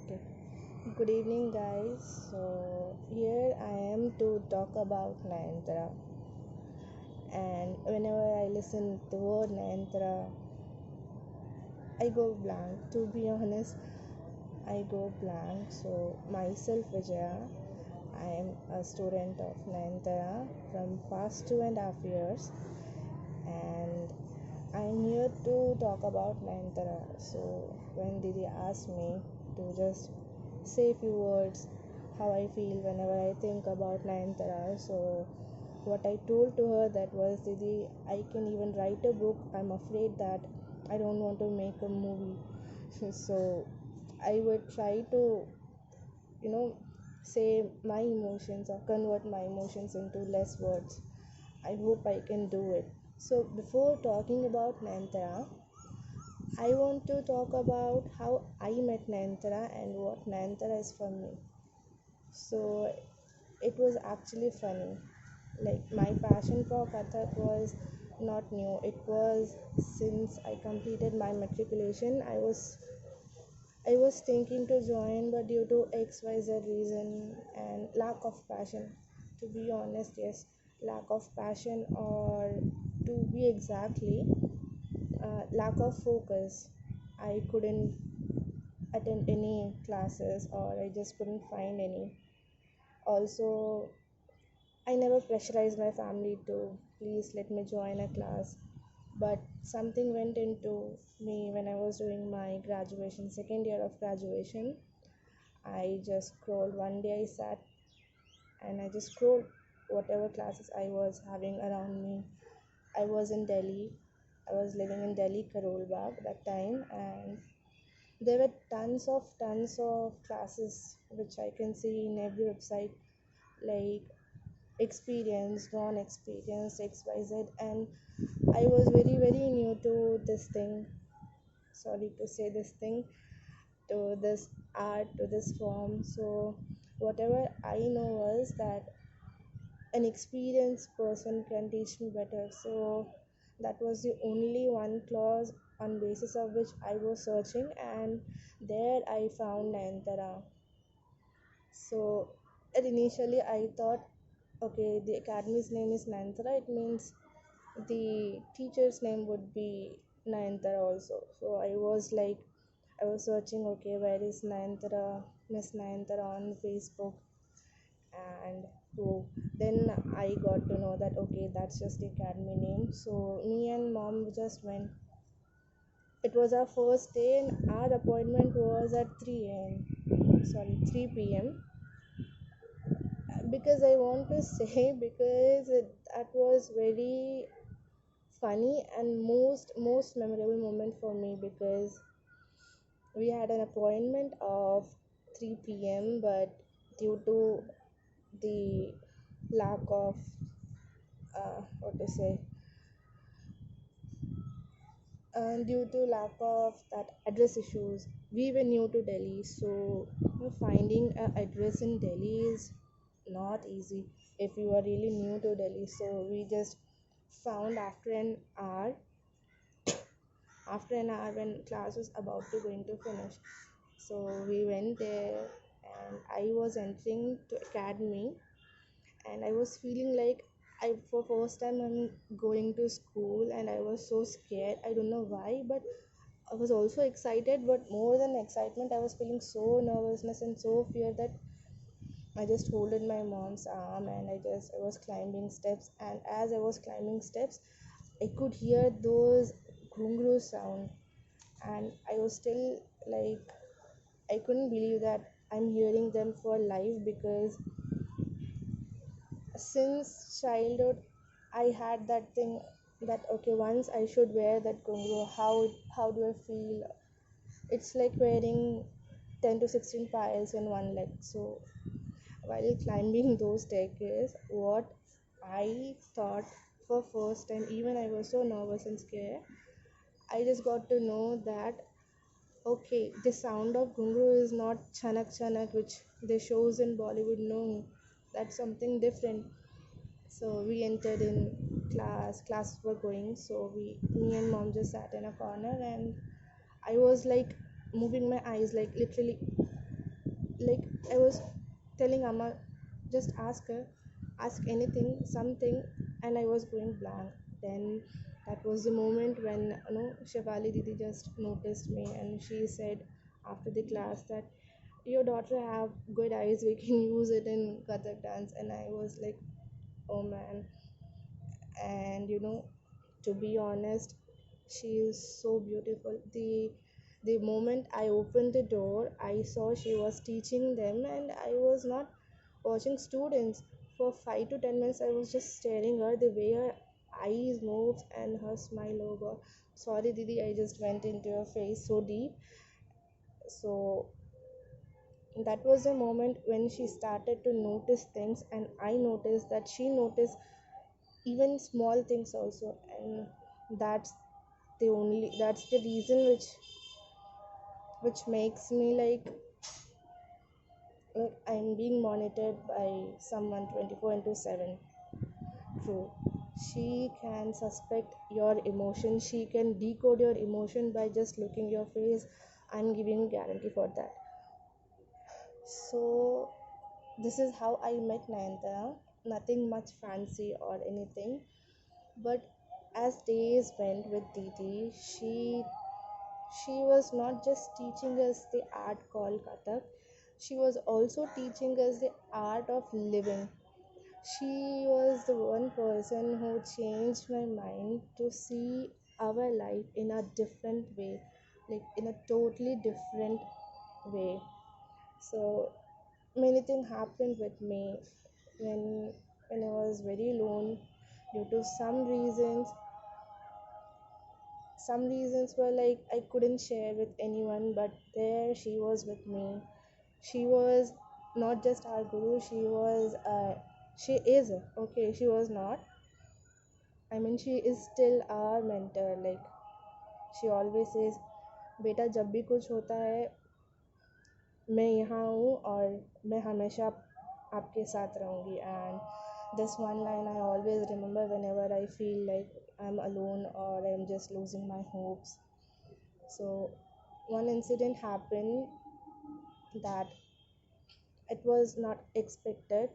Okay. Good evening, guys. So here I am to talk about Nayanthara. And whenever I listen the word Nayanthara, I go blank. To be honest, I go blank. So myself, Vijaya, I am a student of Nayanthara from past 2.5 years, and I'm here to talk about Nayanthara. So when Didi asked me to just say a few words how I feel whenever I think about Nayanthara, so what I told to her that was, Didi, I can even write a book. I'm afraid that I don't want to make a movie. So I would try to, you know, say my emotions or convert my emotions into less words. I hope I can do it. So before talking about Nayantara, I want to talk about how I met Nayantara and what Nayantara is for me. So it was actually funny. Like, my passion for Kathak was not new. It was since I completed my matriculation. I was thinking to join, but due to XYZ reason and lack of passion, to be honest, yes, lack of passion, or to be exactly, lack of focus, I couldn't attend any classes, or I just couldn't find any. Also, I never pressurized my family to please let me join a class, but something went into me when I was doing my graduation, second year of graduation. I just scrolled. One day I sat and I just scrolled whatever classes I was having around me. I was in Delhi. I was living in Delhi, Karol Bagh that time, and there were tons of classes which I can see in every website, like experienced, non-experienced, XYZ, and I was very new to this thing. Sorry to say this thing, to this art, to this form. So whatever I know was that an experienced person can teach me better. So that was the only one clause on basis of which I was searching, and there I found Nayantara. So initially I thought, okay, the academy's name is Nayantara, it means the teacher's name would be Nayantara also. So I was searching, okay, where is Nayantara, Miss Nayantara on Facebook, and so then I got to know that, okay, that's just the academy name. So me and mom just went. It was our first day, and our appointment was at 3 a.m. Sorry, 3 p.m. Because I want to say, because that was very funny and most memorable moment for me, because we had an appointment of 3 p.m., but due to the lack of what to say, due to lack of that address issues, we were new to Delhi. So finding an address in Delhi is not easy if you are really new to Delhi. So we just found after an hour when class was about to going to finish. So we went there, and I was entering to academy, and I was feeling like, I for first time I'm going to school, and I was so scared. I don't know why, but I was also excited. But more than excitement, I was feeling so nervousness and so fear that I just holded my mom's arm, and I was climbing steps. And as I was climbing steps, I could hear those ghungru sound, and I was still like, I couldn't believe that I'm hearing them for live, because since childhood I had that thing that, okay, once I should wear that gungu. How do I feel? It's like wearing 10 to 16 piles in one leg. So while climbing those staircase, what I thought for first time, even I was so nervous and scared, I just got to know that, okay, the sound of gungu is not chanak chanak which they shows in Bollywood. No, that's something different. So we entered in classes were going. So me and mom just sat in a corner, and I was like moving my eyes, like literally like I was telling Amma, just ask her, ask anything, something, and I was going blank. Then that was the moment when Shefali Didi just noticed me, and she said after the class that your daughter have good eyes, we can use it in Kathak dance. And I was like, oh man. And to be honest, she is so beautiful. The moment I opened the door, I saw she was teaching them, and I was not watching students for 5 to 10 minutes. I was just staring her, the way her eyes moves and her smile. Oh god, sorry Didi, I just went into your face so deep. So that was the moment when she started to notice things, and I noticed that she noticed even small things also. And that's that's the reason which makes me like I'm being monitored by someone 24 into 7. True, she can suspect your emotion, she can decode your emotion by just looking your face. I'm giving you guarantee for that. So this is how I met Nayantara. Nothing much fancy or anything, but as days went with Didi, she was not just teaching us the art called Kathak, she was also teaching us the art of living. She was the one person who changed my mind to see our life in a different way, like in a totally different way. So many things happened with me when when I was very alone due to some reasons were like I couldn't share with anyone, but there she was with me. She was not just our guru, she is, okay, she was not, I mean she is still our mentor. Like she always says, बेटा जब भी कुछ होता है मैं यहाँ हूँ और मैं हमेशा आपके साथ रहूँगी. And this one line I always remember whenever I feel like I'm alone or I'm just losing my hopes. So one incident happened that it was not expected.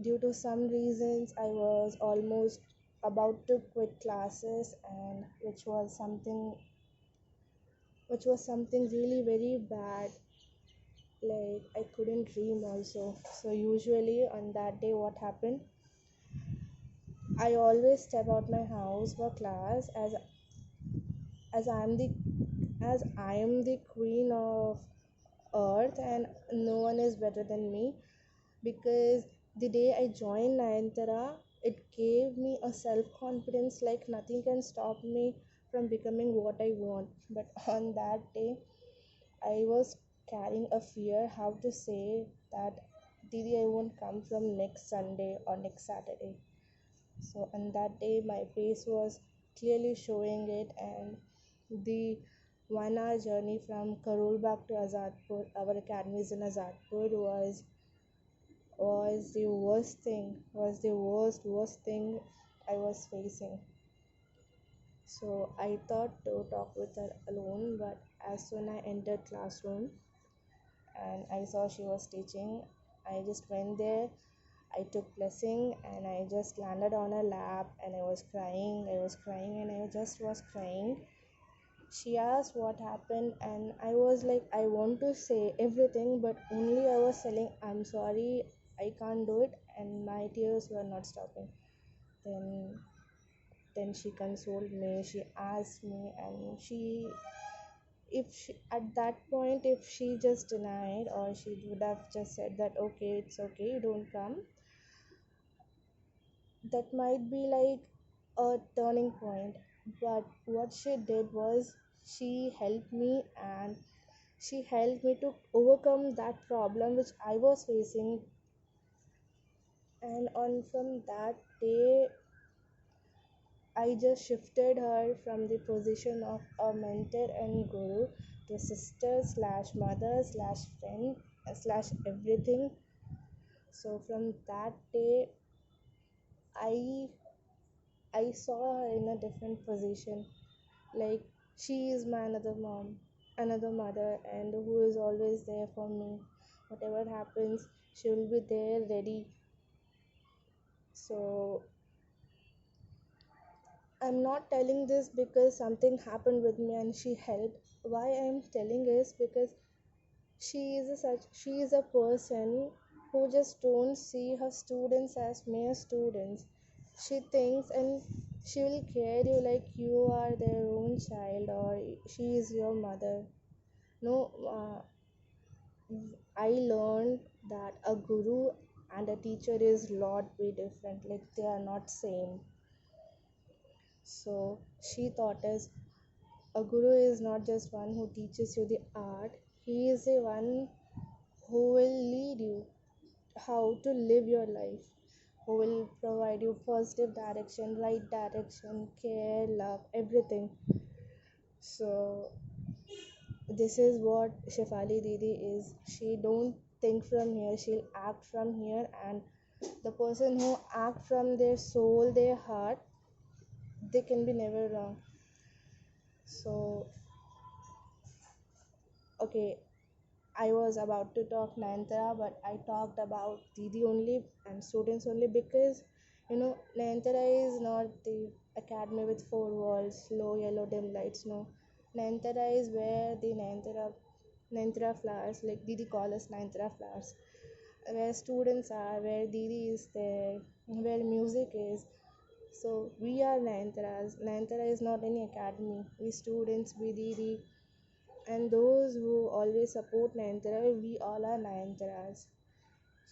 Due to some reasons, I was almost about to quit classes, and which was something really very bad. Like I couldn't dream also. So usually on that day, what happened? I always step out my house for class as I am the as I am the queen of earth, and no one is better than me. Because the day I joined Nayantara, it gave me a self confidence like nothing can stop me from becoming what I want. But on that day, I was carrying a fear how to say that Didi, I won't come from next Sunday or next Saturday. So on that day, my face was clearly showing it, and the 1 hour journey from Karol Bagh to Azadpur, our academy is in Azadpur, was the worst thing I was facing. So I thought to talk with her alone, but as soon I entered classroom and I saw she was teaching, I just went there. I took blessing and I just landed on her lap, and I was crying and I just was crying. She asked what happened, and I was like, I want to say everything, but only I was telling, I'm sorry, I can't do it, and my tears were not stopping. Then then she consoled me, she asked me, and if she at that point, if she just denied, or she would have just said that okay, it's okay, you don't come, that might be like a turning point. But what she did was she helped me, and she helped me to overcome that problem which I was facing. And on from that day, I just shifted her from the position of a mentor and guru to sister slash mother slash friend slash everything. So from that day, I I saw her in a different position. Like she is my another mom, another mother, and who is always there for me. whatever happens, she will be there ready. So I'm not telling this because something happened with me and she helped. Why I'm telling is because she is a person who just don't see her students as mere students. She thinks and she will care you like you are their own child or she is your mother. No, I learned that a guru and a teacher is lot way different. Like they are not same. So she taught us a guru is not just one who teaches you the art. He is the one who will lead you how to live your life, who will provide you positive direction, right direction, care, love, everything. So this is what Shefali Didi is. She don't think from here, she'll act from here, and the person who act from their soul, their heart, they can be never wrong. So okay, I was about to talk Nayantara, but I talked about Didi only and students only because Nayantara is not the academy with four walls, low yellow dim lights. No, Nayantara is where the Nayantara flowers, like Didi call us Nayantara flowers, where students are, where Didi is there, where music is. So we are Nayantaras. Nayantara is not any academy. We students, we Didi, and those who always support Nayantara, we all are Nayantaras.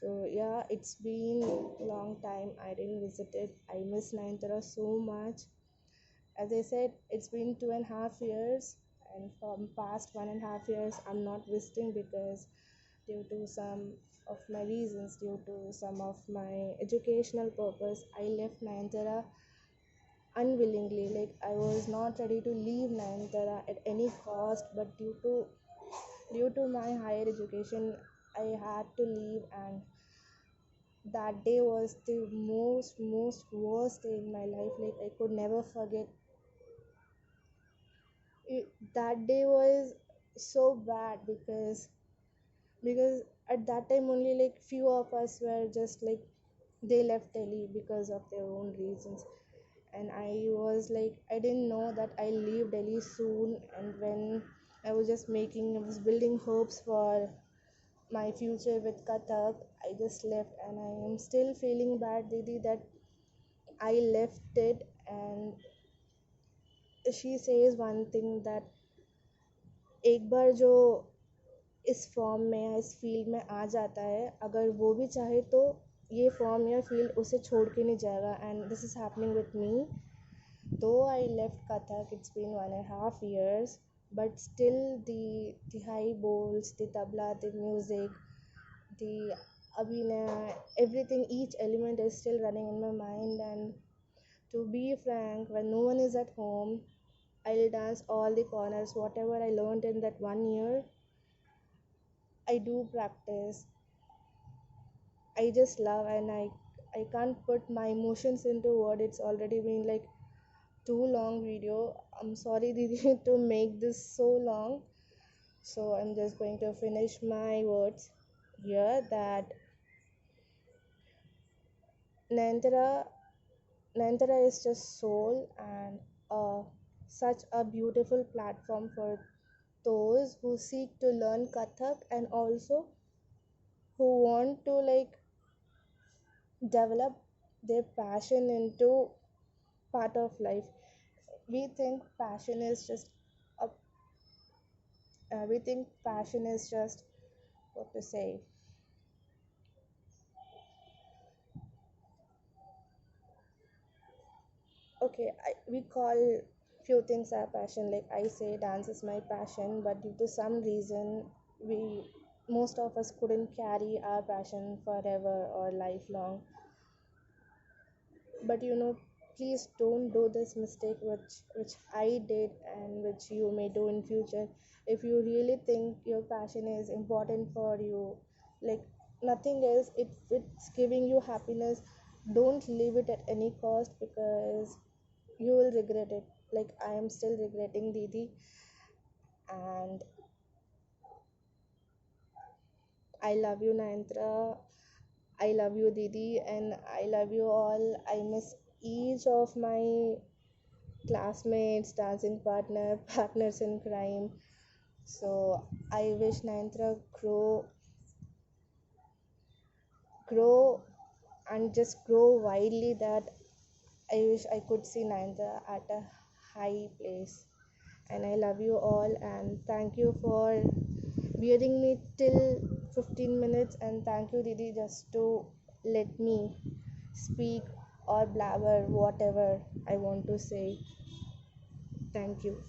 So yeah, it's been a long time I didn't visit it. I miss Nayantara so much. As I said, it's been 2.5 years, and from past 1.5 years, I'm not visiting because due to some of my reasons, due to some of my educational purpose, I left Nayantara unwillingly. Like I was not ready to leave Nayantara at any cost, but due to my higher education, I had to leave, and that day was the most worst day in my life. Like I could never forget it. That day was so bad because at that time only like few of us were just like they left Delhi because of their own reasons, and I was like I didn't know that I'll leave Delhi soon. And when I was building hopes for my future with Kathak, I just left, and I am still feeling bad, Didi, that I left it. And she says one thing that एक बार जो इस form में या इस field में आ जाता है, अगर वो भी चाहे तो ये फॉर्म या फील्ड उसे छोड़ के नहीं जाएगा. And this is happening with me. Though I left Kathak, it's been 1.5 years, but still the high bowls, the tabla, the music, the abhinaya, everything, each element is still running in my mind. And to be frank, when no one is at home, I'll dance all the corners. Whatever I learned in that 1 year, I do practice. I just love, and I can't put my emotions into word. It's already been like too long video. I'm sorry, Didi, to make this so long. So I'm just going to finish my words here that Nayantara Nayantara is just soul, and such a beautiful platform for those who seek to learn Kathak and also who want to like develop their passion into part of life. We think passion is just a we think passion is just what to say. Okay, we call few things our passion. Like I say, dance is my passion, but due to some reason, we most of us couldn't carry our passion forever or lifelong. But please don't do this mistake which I did and which you may do in future. If you really think your passion is important for you, like nothing else, if it's giving you happiness, don't leave it at any cost, because you will regret it. Like I am still regretting, Didi. And I love you, Nayantra. I love you, Didi, and I love you all. I miss each of my classmates, dancing partner, partners in crime. So I wish Nayantra grow and just grow widely, that I wish I could see Nayantra at a high place. And I love you all, and thank you for bearing me till 15 minutes, and thank you, Didi, just to let me speak or blabber whatever I want to say. Thank you.